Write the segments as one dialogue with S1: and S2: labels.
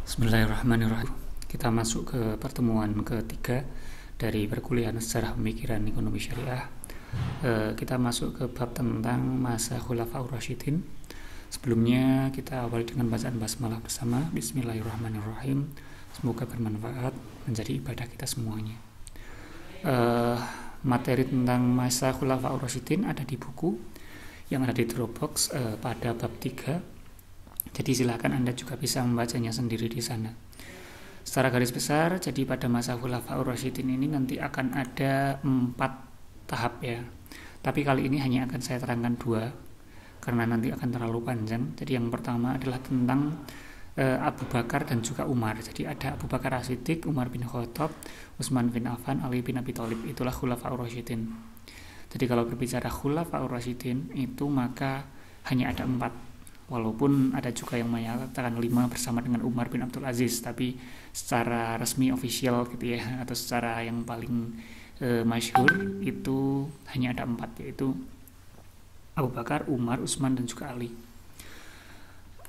S1: Bismillahirrahmanirrahim. Kita masuk ke pertemuan ketiga dari perkuliahan sejarah pemikiran ekonomi syariah. Kita masuk ke bab tentang masa Khulafaur Rasyidin. Sebelumnya kita awali dengan bacaan basmalah bersama. Bismillahirrahmanirrahim. Semoga bermanfaat menjadi ibadah kita semuanya. Materi tentang masa Khulafaur Rasyidin ada di buku yang ada di Dropbox pada bab 3. Jadi silakan Anda juga bisa membacanya sendiri di sana. Secara garis besar, jadi pada masa Khulafaur Rasyidin ini nanti akan ada 4 tahap ya. Tapi kali ini hanya akan saya terangkan 2 karena nanti akan terlalu panjang. Jadi yang pertama adalah tentang Abu Bakar dan juga Umar. Jadi ada Abu Bakar As-Siddiq, Umar bin Khattab, Utsman bin Affan, Ali bin Abi Thalib. Itulah Khulafaur Rasyidin. Jadi kalau berbicara Khulafaur Rasyidin itu maka hanya ada 4. Walaupun ada juga yang menyatakan 5 bersama dengan Umar bin Abdul Aziz, tapi secara resmi official gitu ya, atau secara yang paling masyhur itu hanya ada 4, yaitu Abu Bakar, Umar, Utsman dan juga Ali.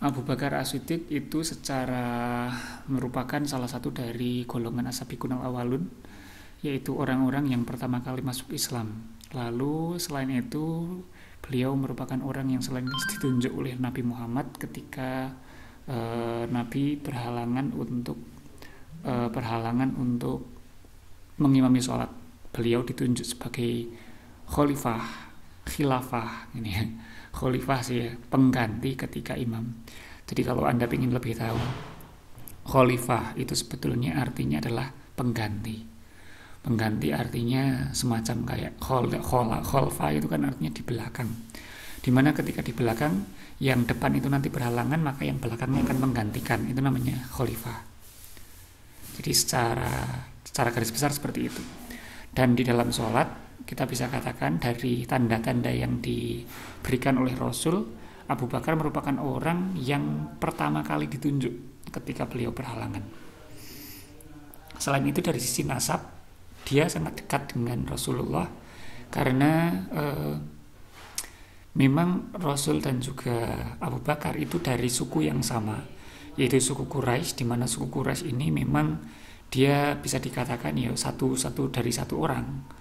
S1: Abu Bakar As-Siddiq itu secara merupakan salah satu dari golongan as-sabiqun al-awwalun, yaitu orang-orang yang pertama kali masuk Islam. Lalu selain itu beliau merupakan orang yang selain ditunjuk oleh Nabi Muhammad ketika Nabi berhalangan untuk mengimami sholat. Beliau ditunjuk sebagai khilafah ini ya. Khalifah sih ya, pengganti ketika imam. Jadi kalau Anda ingin lebih tahu, khalifah itu sebetulnya artinya adalah pengganti. Pengganti artinya semacam kayak khalfa itu kan artinya di belakang. Dimana ketika di belakang yang depan itu nanti berhalangan, maka yang belakangnya akan menggantikan. Itu namanya khalifah. Jadi secara garis besar seperti itu. Dan di dalam sholat kita bisa katakan dari tanda-tanda yang diberikan oleh Rasul, Abu Bakar merupakan orang yang pertama kali ditunjuk ketika beliau berhalangan. Selain itu dari sisi nasab, dia sangat dekat dengan Rasulullah karena memang Rasul dan juga Abu Bakar itu dari suku yang sama, yaitu suku Quraisy, di mana suku Quraisy ini memang dia bisa dikatakan ya satu dari satu orang.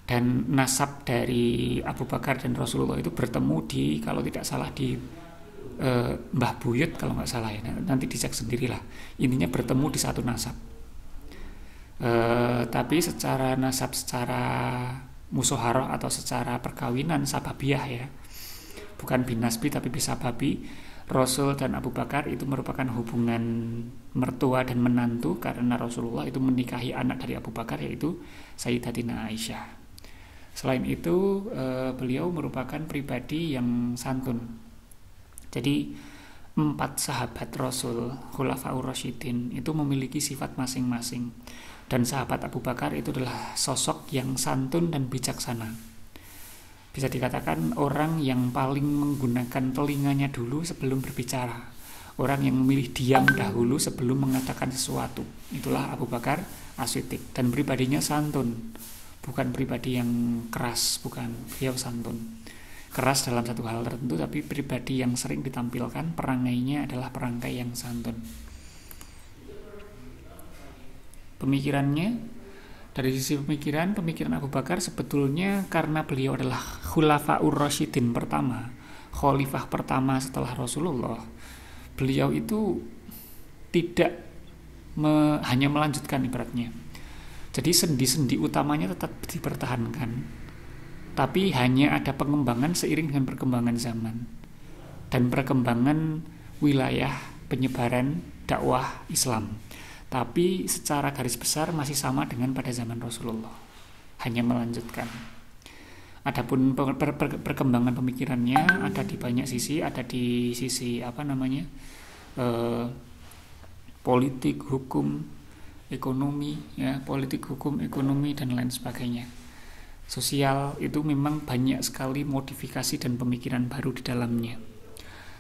S1: Dan nasab dari Abu Bakar dan Rasulullah itu bertemu di, kalau tidak salah di Mbah Buyut kalau nggak salah ya, nanti dicek sendirilah. Intinya bertemu di satu nasab. Tapi secara nasab, secara musoharoh atau secara perkawinan sababiyah ya, bukan binasbi tapi bisababi, Rasul dan Abu Bakar itu merupakan hubungan mertua dan menantu karena Rasulullah itu menikahi anak dari Abu Bakar, yaitu Sayyidatina Aisyah. Selain itu beliau merupakan pribadi yang santun. Jadi 4 sahabat Rasul Khulafaur Rasyidin itu memiliki sifat masing-masing. Dan sahabat Abu Bakar itu adalah sosok yang santun dan bijaksana. Bisa dikatakan orang yang paling menggunakan telinganya dulu sebelum berbicara. Orang yang memilih diam dahulu sebelum mengatakan sesuatu. Itulah Abu Bakar As-Siddiq. Dan pribadinya santun. Bukan pribadi yang keras, bukan. Beliau santun. Keras dalam satu hal tertentu, tapi pribadi yang sering ditampilkan perangainya adalah perangai yang santun. Pemikirannya, dari sisi pemikiran Abu Bakar sebetulnya karena beliau adalah Khulafaur Rasyidin pertama, khalifah pertama setelah Rasulullah, beliau itu tidak hanya melanjutkan ibaratnya. Jadi sendi-sendi utamanya tetap dipertahankan, tapi hanya ada pengembangan seiring dengan perkembangan zaman dan perkembangan wilayah penyebaran dakwah Islam. Tapi secara garis besar masih sama dengan pada zaman Rasulullah, hanya melanjutkan. Adapun perkembangan pemikirannya ada di banyak sisi, ada di sisi politik, hukum, ekonomi ya, politik, hukum, ekonomi dan lain sebagainya. Sosial itu memang banyak sekali modifikasi dan pemikiran baru di dalamnya.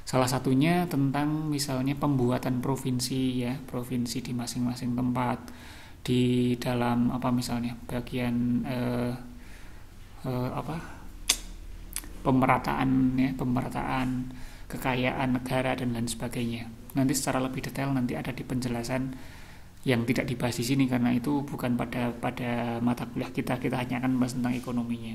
S1: Salah satunya tentang misalnya pembuatan provinsi ya, provinsi di masing-masing tempat di dalam misalnya bagian pemerataan kekayaan negara dan lain sebagainya. Nanti secara lebih detail nanti ada di penjelasan yang tidak dibahas di sini karena itu bukan pada mata kuliah kita hanya akan membahas tentang ekonominya.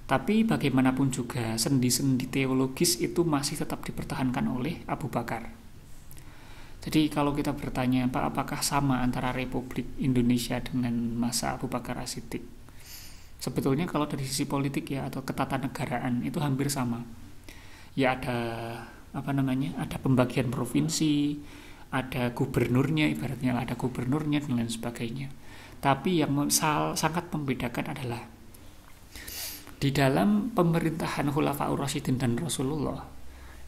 S1: Tapi bagaimanapun juga sendi-sendi teologis itu masih tetap dipertahankan oleh Abu Bakar. Jadi kalau kita bertanya, Pak, apakah sama antara Republik Indonesia dengan masa Abu Bakar As-Siddiq? Sebetulnya kalau dari sisi politik ya atau ketatanegaraan itu hampir sama. Ya ada pembagian provinsi, ada gubernurnya, ibaratnya ada gubernurnya dan lain sebagainya. Tapi yang sangat membedakan adalah di dalam pemerintahan Khulafaur Rasyidin dan Rasulullah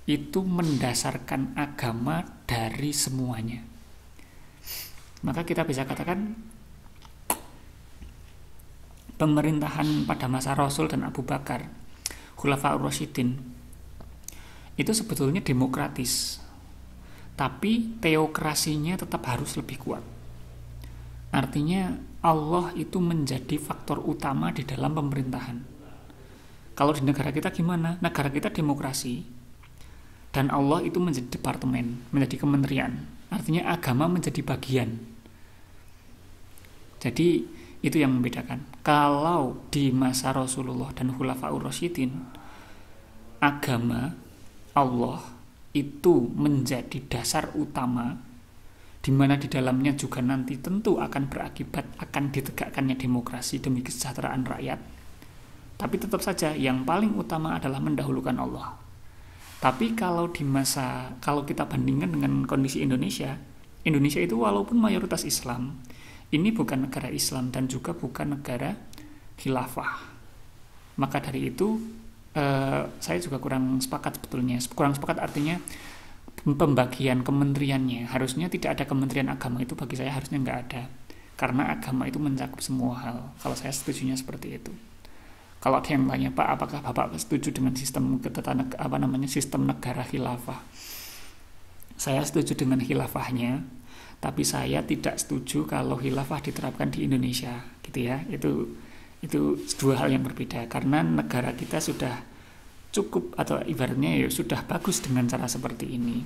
S1: itu mendasarkan agama dari semuanya. Maka kita bisa katakan pemerintahan pada masa Rasul dan Abu Bakar, Khulafaur Rasyidin, itu sebetulnya demokratis. Tapi teokrasinya tetap harus lebih kuat. Artinya Allah itu menjadi faktor utama di dalam pemerintahan. Kalau di negara kita gimana? Negara kita demokrasi dan Allah itu menjadi departemen, menjadi kementerian. Artinya agama menjadi bagian. Jadi itu yang membedakan. Kalau di masa Rasulullah dan Khulafaur Rasyidin, agama Allah itu menjadi dasar utama, di mana di dalamnya juga nanti tentu akan berakibat akan ditegakkannya demokrasi demi kesejahteraan rakyat. Tapi tetap saja yang paling utama adalah mendahulukan Allah. Tapi kalau kita bandingkan dengan kondisi Indonesia itu walaupun mayoritas Islam, ini bukan negara Islam dan juga bukan negara khilafah. Maka dari itu saya juga kurang sepakat sebetulnya. Kurang sepakat artinya pembagian kementeriannya. Harusnya tidak ada kementerian agama, itu bagi saya harusnya nggak ada. Karena agama itu mencakup semua hal. Kalau saya setujunya seperti itu. Kalau ada yang tanya, Pak, apakah Bapak setuju dengan sistem sistem negara khilafah? Saya setuju dengan khilafahnya, tapi saya tidak setuju kalau khilafah diterapkan di Indonesia, gitu ya. Itu dua hal yang berbeda, karena negara kita sudah cukup atau ibaratnya ya sudah bagus dengan cara seperti ini.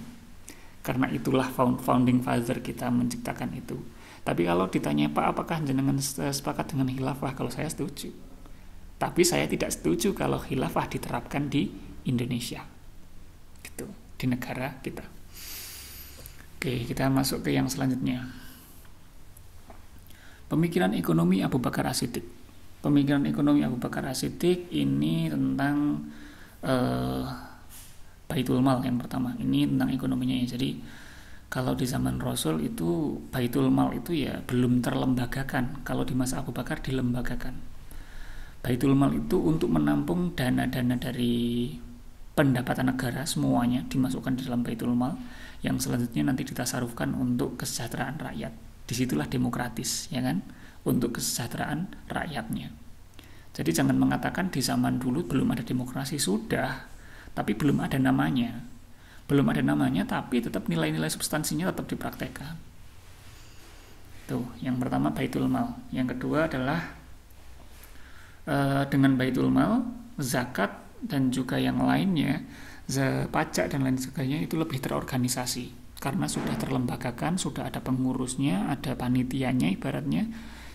S1: Karena itulah founding father kita menciptakan itu. Tapi kalau ditanya, Pak, apakah jenengan sepakat dengan khilafah? Kalau saya setuju. Tapi saya tidak setuju kalau khilafah diterapkan di Indonesia. Gitu, di negara kita. Oke, kita masuk ke yang selanjutnya. Pemikiran ekonomi Abu Bakar As-Siddiq. Pemikiran ekonomi Abu Bakar As-Siddiq ini tentang Baitul Mal yang pertama. Ini tentang ekonominya ya. Jadi kalau di zaman Rasul itu Baitul Mal itu ya belum terlembagakan. Kalau di masa Abu Bakar dilembagakan. Baitul Mal itu untuk menampung dana-dana dari pendapatan negara semuanya dimasukkan di dalam Baitul Mal yang selanjutnya nanti ditasarufkan untuk kesejahteraan rakyat. Disitulah demokratis, ya kan? Untuk kesejahteraan rakyatnya. Jadi jangan mengatakan di zaman dulu belum ada demokrasi, sudah, tapi belum ada namanya. Belum ada namanya, tapi tetap nilai-nilai substansinya tetap dipraktekkan. Tuh, yang pertama Baitul Mal. Yang kedua adalah dengan Baitul Mal, zakat dan juga yang lainnya, pajak dan lain sebagainya itu lebih terorganisasi. Karena sudah terlembagakan, sudah ada pengurusnya, ada panitianya ibaratnya,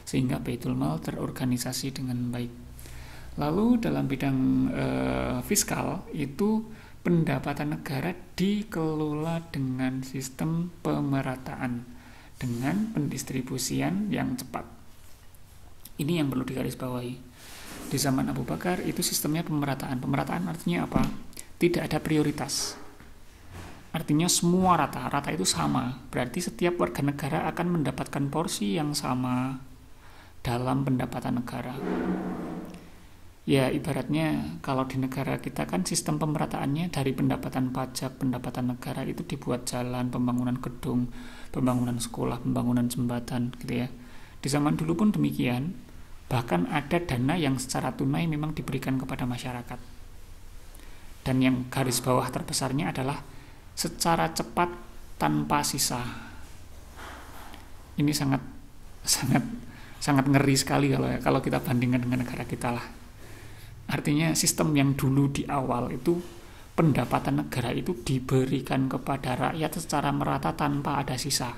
S1: sehingga Baitul Mal terorganisasi dengan baik. Lalu dalam bidang fiskal itu pendapatan negara dikelola dengan sistem pemerataan, dengan pendistribusian yang cepat. Ini yang perlu digarisbawahi. Di zaman Abu Bakar itu sistemnya pemerataan. Pemerataan artinya apa? Tidak ada prioritas. Artinya semua rata itu sama. Berarti setiap warga negara akan mendapatkan porsi yang sama dalam pendapatan negara. Ya ibaratnya kalau di negara kita kan sistem pemerataannya dari pendapatan pajak, pendapatan negara itu dibuat jalan, pembangunan gedung, pembangunan sekolah, pembangunan jembatan gitu ya. Di zaman dulu pun demikian. Bahkan ada dana yang secara tunai memang diberikan kepada masyarakat. Dan yang garis bawah terbesarnya adalah secara cepat tanpa sisa. Ini sangat ngeri sekali kalau kita bandingkan dengan negara kita lah. Artinya sistem yang dulu di awal itu pendapatan negara itu diberikan kepada rakyat secara merata tanpa ada sisa.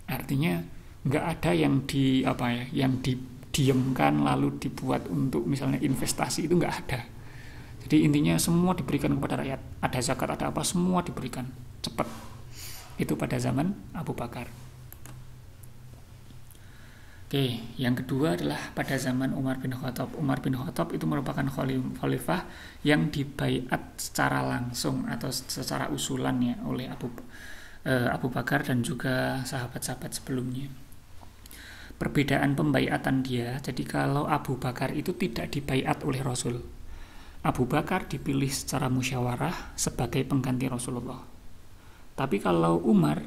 S1: Artinya nggak ada yang didiamkan lalu dibuat untuk misalnya investasi, itu nggak ada. Jadi intinya semua diberikan kepada rakyat, ada zakat, ada apa, semua diberikan cepat. Itu pada zaman Abu Bakar. Oke, yang kedua adalah pada zaman Umar bin Khattab. Umar bin Khattab itu merupakan khalifah yang dibaiat secara langsung atau secara usulannya oleh Abu Bakar dan juga sahabat-sahabat sebelumnya. Perbedaan pembaiatan dia, jadi kalau Abu Bakar itu tidak dibaiat oleh Rasul. Abu Bakar dipilih secara musyawarah sebagai pengganti Rasulullah. Tapi kalau Umar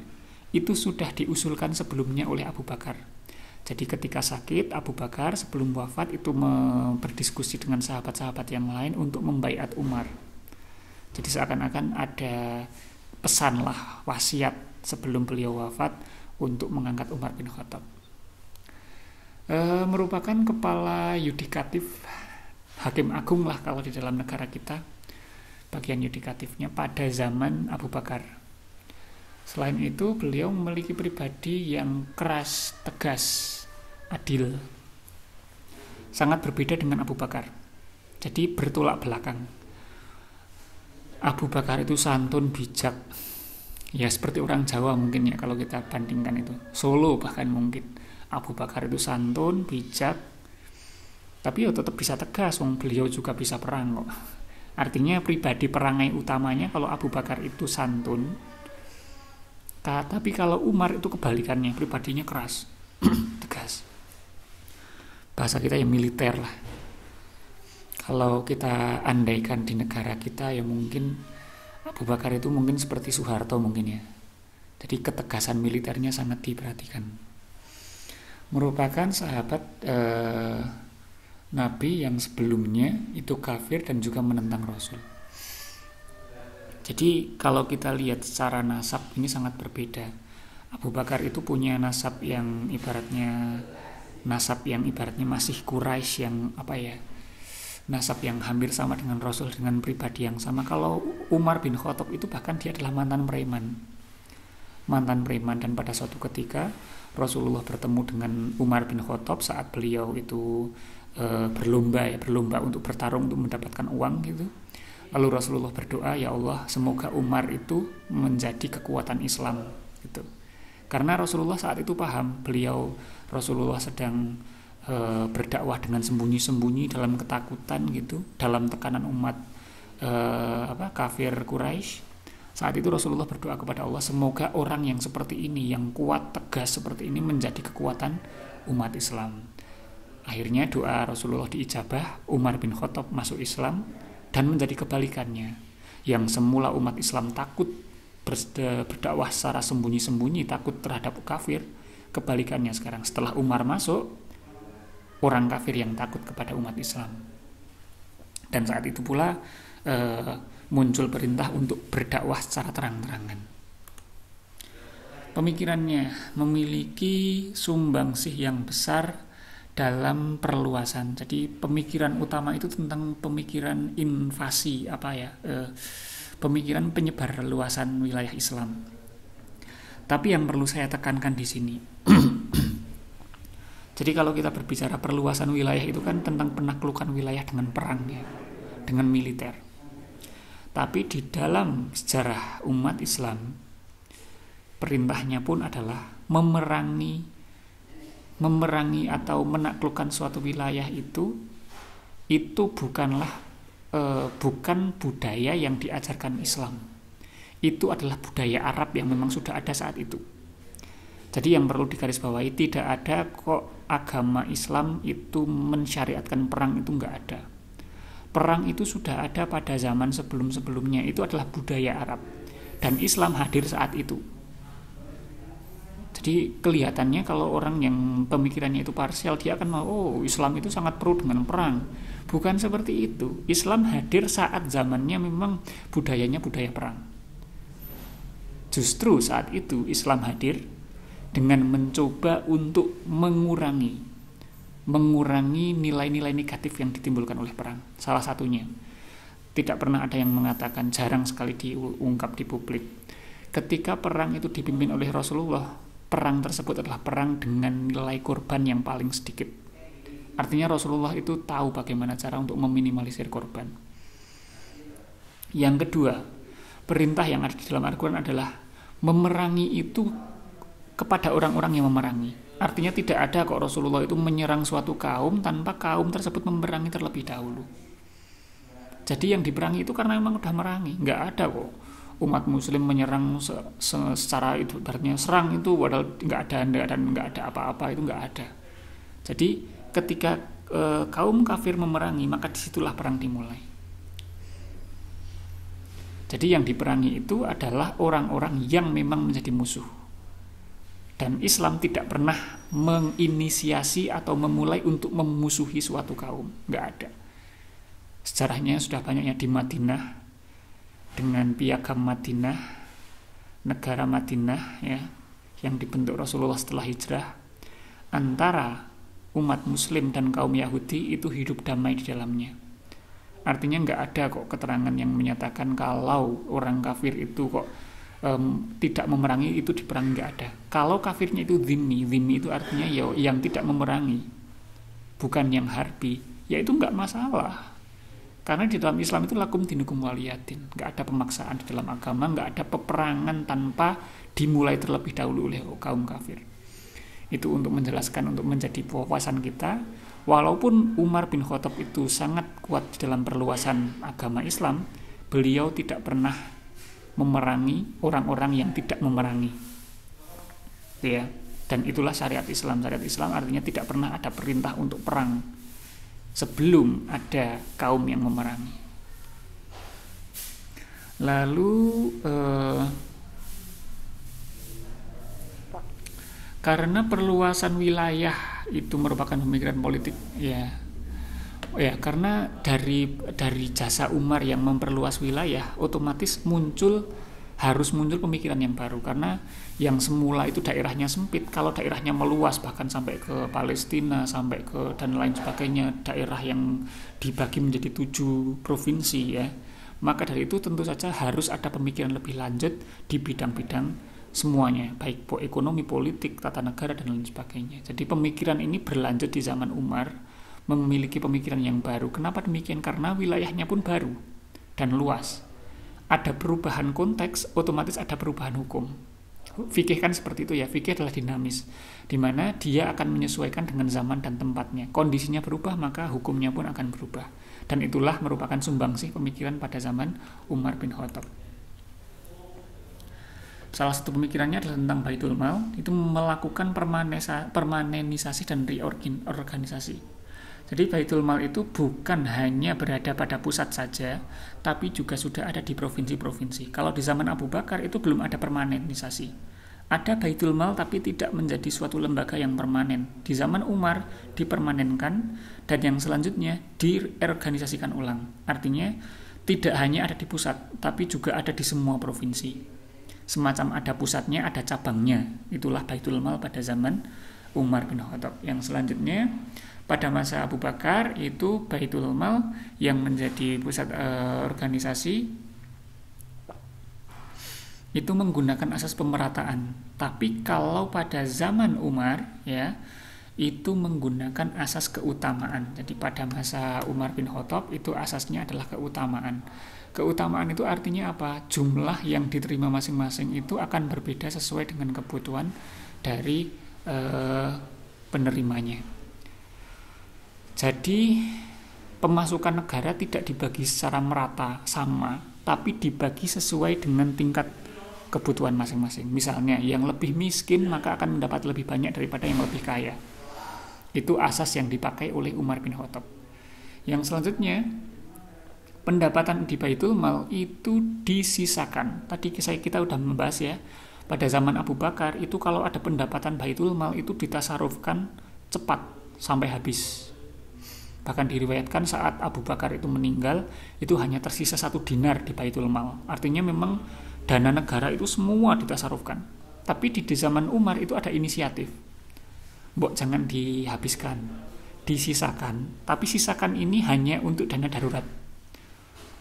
S1: itu sudah diusulkan sebelumnya oleh Abu Bakar. Jadi ketika sakit, Abu Bakar sebelum wafat itu berdiskusi dengan sahabat-sahabat yang lain untuk membaiat Umar. Jadi seakan-akan ada pesan lah, wasiat sebelum beliau wafat untuk mengangkat Umar bin Khattab. Merupakan kepala yudikatif, hakim agung lah kalau di dalam negara kita, bagian yudikatifnya pada zaman Abu Bakar. Selain itu beliau memiliki pribadi yang keras, tegas, adil. Sangat berbeda dengan Abu Bakar. Jadi bertolak belakang. Abu Bakar itu santun, bijak. Ya seperti orang Jawa mungkin ya kalau kita bandingkan itu. Solo bahkan mungkin. Abu Bakar itu santun, bijak, tapi ya tetap bisa tegas, beliau juga bisa perang kok. Artinya pribadi perangai utamanya kalau Abu Bakar itu santun, tapi kalau Umar itu kebalikannya, pribadinya keras, tegas. Bahasa kita ya militer lah. Kalau kita andaikan di negara kita ya mungkin Abu Bakar itu mungkin seperti Soeharto mungkin ya. Jadi ketegasan militernya sangat diperhatikan. Merupakan sahabat Nabi yang sebelumnya itu kafir dan juga menentang Rasul. Jadi kalau kita lihat secara nasab ini sangat berbeda. Abu Bakar itu punya nasab yang ibaratnya masih Quraisy yang nasab yang hampir sama dengan Rasul, dengan pribadi yang sama. Kalau Umar bin Khattab itu bahkan dia adalah mantan preman, dan pada suatu ketika Rasulullah bertemu dengan Umar bin Khattab saat beliau itu berlomba untuk bertarung untuk mendapatkan uang gitu. Lalu Rasulullah berdoa, ya Allah semoga Umar itu menjadi kekuatan Islam gitu. Karena Rasulullah saat itu paham Rasulullah sedang berdakwah dengan sembunyi-sembunyi dalam ketakutan gitu, dalam tekanan umat kafir Quraisy. Saat itu Rasulullah berdoa kepada Allah, semoga orang yang seperti ini, yang kuat, tegas seperti ini menjadi kekuatan umat Islam. Akhirnya doa Rasulullah diijabah, Umar bin Khattab masuk Islam dan menjadi kebalikannya. Yang semula umat Islam takut berdakwah secara sembunyi-sembunyi, takut terhadap kafir, kebalikannya sekarang setelah Umar masuk, orang kafir yang takut kepada umat Islam. Dan saat itu pula muncul perintah untuk berdakwah secara terang-terangan. Pemikirannya memiliki sumbangsih yang besar dalam perluasan. Jadi pemikiran utama itu tentang pemikiran invasi pemikiran penyebar luasan wilayah Islam. Tapi yang perlu saya tekankan di sini, jadi kalau kita berbicara perluasan wilayah itu kan tentang penaklukan wilayah dengan perang ya, dengan militer. Tapi di dalam sejarah umat Islam, perintahnya pun adalah memerangi atau menaklukkan suatu wilayah itu bukan budaya yang diajarkan Islam. Itu adalah budaya Arab yang memang sudah ada saat itu. Jadi yang perlu digarisbawahi, tidak ada kok agama Islam itu mensyariatkan perang, itu enggak ada. Perang itu sudah ada pada zaman sebelum-sebelumnya, itu adalah budaya Arab dan Islam hadir saat itu. Jadi kelihatannya kalau orang yang pemikirannya itu parsial, dia akan mau Islam itu sangat pro dengan perang. Bukan seperti itu. Islam hadir saat zamannya memang budayanya budaya perang. Justru saat itu Islam hadir dengan mencoba untuk mengurangi nilai-nilai negatif yang ditimbulkan oleh perang. Salah satunya Tidak pernah ada yang mengatakan, jarang sekali diungkap di publik. Ketika perang itu dipimpin oleh Rasulullah, perang tersebut adalah perang dengan nilai korban yang paling sedikit. Artinya Rasulullah itu tahu bagaimana cara untuk meminimalisir korban. Yang kedua, perintah yang ada di dalam Al-Quran adalah memerangi itu kepada orang-orang yang memerangi. Artinya tidak ada kok Rasulullah itu menyerang suatu kaum tanpa kaum tersebut memerangi terlebih dahulu. Jadi yang diperangi itu karena memang udah merangi. Nggak ada kok umat muslim menyerang secara itu, artinya serang itu padahal nggak ada apa-apa, itu nggak ada. Jadi ketika kaum kafir memerangi, maka disitulah perang dimulai. Jadi yang diperangi itu adalah orang-orang yang memang menjadi musuh. Dan Islam tidak pernah menginisiasi atau memulai untuk memusuhi suatu kaum, nggak ada. Sejarahnya sudah banyaknya di Madinah, dengan piagam Madinah, negara Madinah ya, yang dibentuk Rasulullah setelah hijrah, antara umat muslim dan kaum Yahudi itu hidup damai di dalamnya. Artinya nggak ada kok keterangan yang menyatakan kalau orang kafir itu kok tidak memerangi itu diperangi, nggak ada. Kalau kafirnya itu dhimmi itu artinya ya yang tidak memerangi, bukan yang harbi, ya itu nggak masalah. Karena di dalam Islam itu lakum dinukum waliyatin, nggak ada pemaksaan di dalam agama, nggak ada peperangan tanpa dimulai terlebih dahulu oleh kaum kafir. Itu untuk menjelaskan, untuk menjadi wawasan kita. Walaupun Umar bin Khattab itu sangat kuat di dalam perluasan agama Islam, beliau tidak pernah memerangi orang-orang yang tidak memerangi. Ya, dan itulah syariat Islam. Syariat Islam artinya tidak pernah ada perintah untuk perang sebelum ada kaum yang memerangi. Lalu karena perluasan wilayah itu merupakan pemikiran politik, ya karena dari jasa Umar yang memperluas wilayah, otomatis harus muncul pemikiran yang baru. Karena yang semula itu daerahnya sempit, kalau daerahnya meluas bahkan sampai ke Palestina, sampai ke dan lain sebagainya, daerah yang dibagi menjadi 7 provinsi ya, maka dari itu tentu saja harus ada pemikiran lebih lanjut di bidang-bidang semuanya, baik ekonomi, politik, tata negara dan lain sebagainya. Jadi pemikiran ini berlanjut di zaman Umar, memiliki pemikiran yang baru. Kenapa demikian? Karena wilayahnya pun baru dan luas. Ada perubahan konteks, otomatis ada perubahan hukum. Fikih kan seperti itu ya, fikih adalah dinamis, di mana dia akan menyesuaikan dengan zaman dan tempatnya. Kondisinya berubah, maka hukumnya pun akan berubah. Dan itulah merupakan sumbangsih pemikiran pada zaman Umar bin Khattab. Salah satu pemikirannya adalah tentang Baitul Mal, itu melakukan permanenisasi dan reorganisasi. Jadi Baitul Mal itu bukan hanya berada pada pusat saja, tapi juga sudah ada di provinsi-provinsi. Kalau di zaman Abu Bakar itu belum ada permanenisasi. Ada Baitul Mal tapi tidak menjadi suatu lembaga yang permanen. Di zaman Umar dipermanenkan dan yang selanjutnya diorganisasikan ulang. Artinya tidak hanya ada di pusat, tapi juga ada di semua provinsi. Semacam ada pusatnya, ada cabangnya. Itulah Baitul Mal pada zaman Umar bin Khattab. Yang selanjutnya pada masa Abu Bakar itu Baitul Mal yang menjadi pusat organisasi itu menggunakan asas pemerataan. Tapi kalau pada zaman Umar ya itu menggunakan asas keutamaan. Jadi pada masa Umar bin Khattab itu asasnya adalah keutamaan. Keutamaan itu artinya apa? Jumlah yang diterima masing-masing itu akan berbeda sesuai dengan kebutuhan dari penerimanya. Jadi pemasukan negara tidak dibagi secara merata sama, tapi dibagi sesuai dengan tingkat kebutuhan masing-masing. Misalnya yang lebih miskin maka akan mendapat lebih banyak daripada yang lebih kaya. Itu asas yang dipakai oleh Umar bin Khattab. Yang selanjutnya, pendapatan di Baitul Mal itu disisakan. Tadi kita udah membahas ya, pada zaman Abu Bakar itu kalau ada pendapatan Baitul Mal itu ditasarufkan cepat sampai habis. Bahkan diriwayatkan saat Abu Bakar itu meninggal, itu hanya tersisa 1 dinar di Baitul Mal. Artinya memang dana negara itu semua ditasarufkan. Tapi di zaman Umar itu ada inisiatif. Mbok jangan dihabiskan, disisakan. Tapi sisakan ini hanya untuk dana darurat.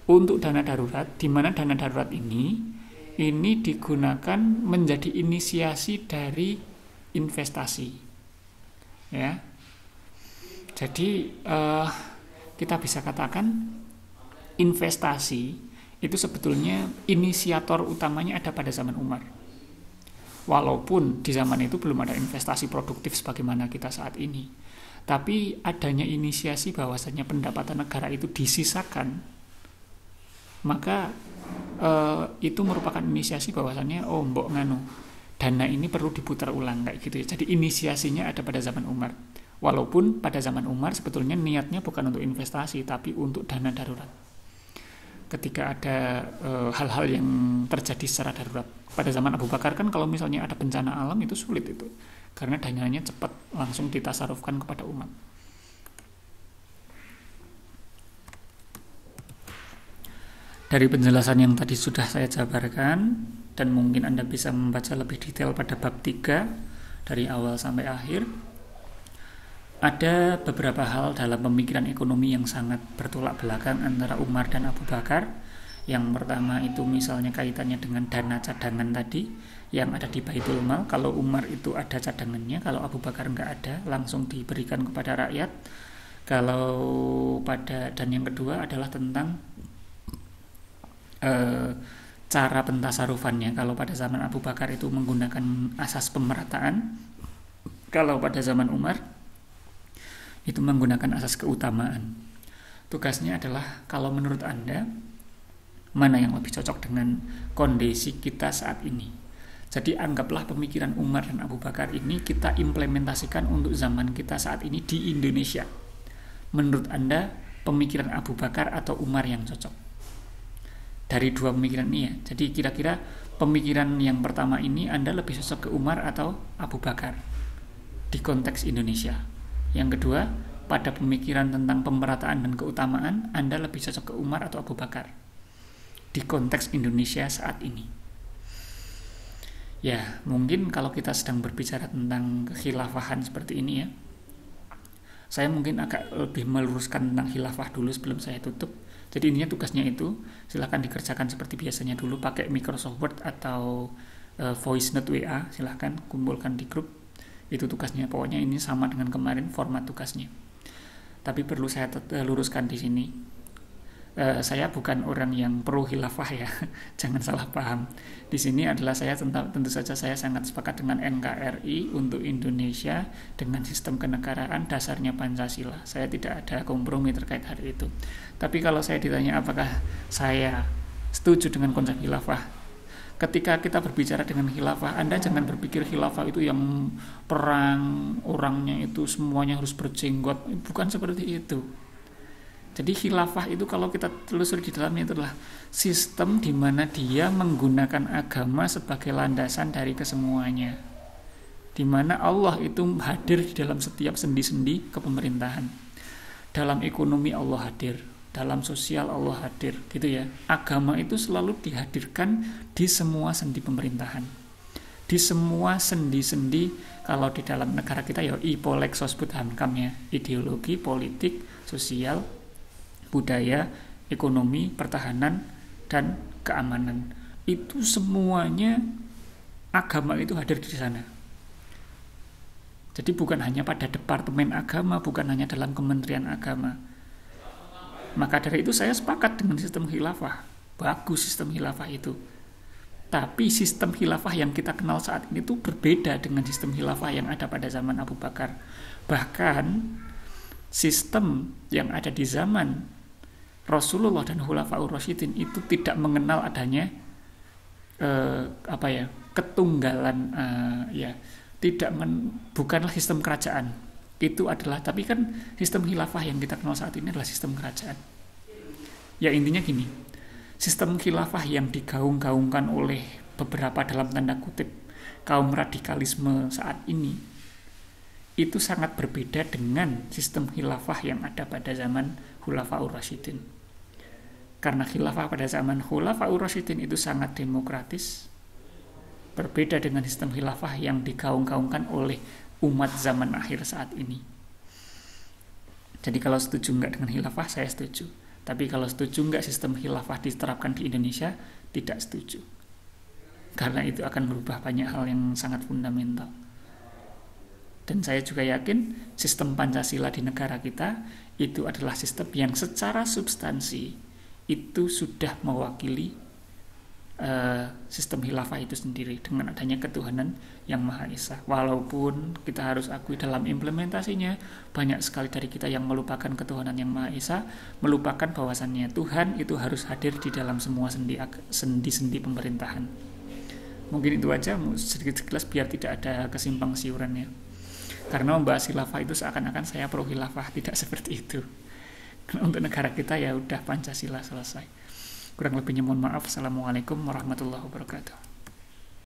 S1: untuk dana darurat, di mana dana darurat ini digunakan menjadi inisiasi dari investasi, ya. Jadi kita bisa katakan investasi itu sebetulnya inisiator utamanya ada pada zaman Umar. Walaupun di zaman itu belum ada investasi produktif sebagaimana kita saat ini, tapi adanya inisiasi bahwasanya pendapatan negara itu disisakan, maka itu merupakan inisiasi bahwasanya mbok nganu, dana ini perlu diputar ulang kayak gitu ya. Jadi inisiasinya ada pada zaman Umar. Walaupun pada zaman Umar sebetulnya niatnya bukan untuk investasi tapi untuk dana darurat. Ketika ada hal-hal yang terjadi secara darurat. Pada zaman Abu Bakar kan kalau misalnya ada bencana alam itu sulit itu, karena dananya cepat langsung ditasarufkan kepada umat. Dari penjelasan yang tadi sudah saya jabarkan, dan mungkin Anda bisa membaca lebih detail pada bab 3 dari awal sampai akhir, ada beberapa hal dalam pemikiran ekonomi yang sangat bertolak belakang antara Umar dan Abu Bakar. Yang pertama itu misalnya kaitannya dengan dana cadangan tadi yang ada di Baitul Mal. Kalau Umar itu ada cadangannya, kalau Abu Bakar nggak ada, langsung diberikan kepada rakyat. Dan yang kedua adalah tentang cara pentasarufannya. Kalau pada zaman Abu Bakar itu menggunakan asas pemerataan, kalau pada zaman Umar itu menggunakan asas keutamaan. Tugasnya adalah kalau menurut Anda mana yang lebih cocok dengan kondisi kita saat ini. Jadi anggaplah pemikiran Umar dan Abu Bakar ini kita implementasikan untuk zaman kita saat ini di Indonesia. Menurut Anda pemikiran Abu Bakar atau Umar yang cocok? Dari dua pemikiran ini ya. Jadi kira-kira pemikiran yang pertama ini Anda lebih cocok ke Umar atau Abu Bakar di konteks Indonesia. Yang kedua, pada pemikiran tentang pemerataan dan keutamaan Anda lebih cocok ke Umar atau Abu Bakar di konteks Indonesia saat ini. Ya, mungkin kalau kita sedang berbicara tentang kekhilafahan seperti ini ya, saya mungkin agak lebih meluruskan tentang khilafah dulu sebelum saya tutup. Jadi intinya tugasnya itu silahkan dikerjakan seperti biasanya dulu, pakai Microsoft Word atau voice note WA, silahkan kumpulkan di grup. Itu tugasnya, pokoknya ini sama dengan kemarin format tugasnya. Tapi perlu saya luruskan di sini. Saya bukan orang yang pro khilafah ya, jangan salah paham. Di sini adalah saya tentu saja saya sangat sepakat dengan NKRI untuk Indonesia dengan sistem kenegaraan dasarnya Pancasila. Saya tidak ada kompromi terkait hal itu. Tapi kalau saya ditanya apakah saya setuju dengan konsep khilafah, ketika kita berbicara dengan khilafah, Anda jangan berpikir khilafah itu yang perang, orangnya itu semuanya harus berjenggot. Bukan seperti itu. Jadi khilafah itu kalau kita telusuri di dalamnya itu adalah sistem di mana dia menggunakan agama sebagai landasan dari kesemuanya. Di mana Allah itu hadir di dalam setiap sendi-sendi kepemerintahan. Dalam ekonomi Allah hadir, dalam sosial Allah hadir, gitu ya. Agama itu selalu dihadirkan di semua sendi pemerintahan. Di semua sendi-sendi, kalau di dalam negara kita ya ipolek sosbud hamkamnya, ideologi, politik, sosial, budaya, ekonomi, pertahanan, dan keamanan. Itu semuanya agama itu hadir di sana. Jadi bukan hanya pada departemen agama, bukan hanya dalam kementerian agama. Maka dari itu saya sepakat dengan sistem khilafah. Bagus sistem khilafah itu. Tapi sistem khilafah yang kita kenal saat ini itu berbeda dengan sistem khilafah yang ada pada zaman Abu Bakar. Bahkan sistem yang ada di zaman Rasulullah dan Khulafaur Rasyidin itu tidak mengenal adanya ketunggalan, bukanlah sistem kerajaan. Itu adalah, tapi kan sistem khilafah yang kita kenal saat ini adalah sistem kerajaan. Ya intinya gini, sistem khilafah yang digaung-gaungkan oleh beberapa dalam tanda kutip kaum radikalisme saat ini itu sangat berbeda dengan sistem khilafah yang ada pada zaman Khulafaur Rasyidin. Karena khilafah pada zaman Khulafaur Rasyidin itu sangat demokratis, berbeda dengan sistem khilafah yang digaung-gaungkan oleh umat zaman akhir saat ini. Jadi kalau setuju enggak dengan khilafah, saya setuju. Tapi kalau setuju nggak sistem khilafah diterapkan di Indonesia, tidak setuju. Karena itu akan merubah banyak hal yang sangat fundamental. Dan saya juga yakin sistem Pancasila di negara kita itu adalah sistem yang secara substansi itu sudah mewakili sistem khilafah itu sendiri dengan adanya ketuhanan yang Maha Esa. Walaupun kita harus akui dalam implementasinya banyak sekali dari kita yang melupakan ketuhanan yang Maha Esa, melupakan bahwasannya Tuhan itu harus hadir di dalam semua sendi-sendi pemerintahan. Mungkin itu aja, sedikit sekilas biar tidak ada kesimpang siurannya. Karena membahas khilafah itu seakan-akan saya pro khilafah, tidak seperti itu. Untuk negara kita ya udah Pancasila selesai. Kurang lebihnya mohon maaf. Assalamualaikum warahmatullahi wabarakatuh.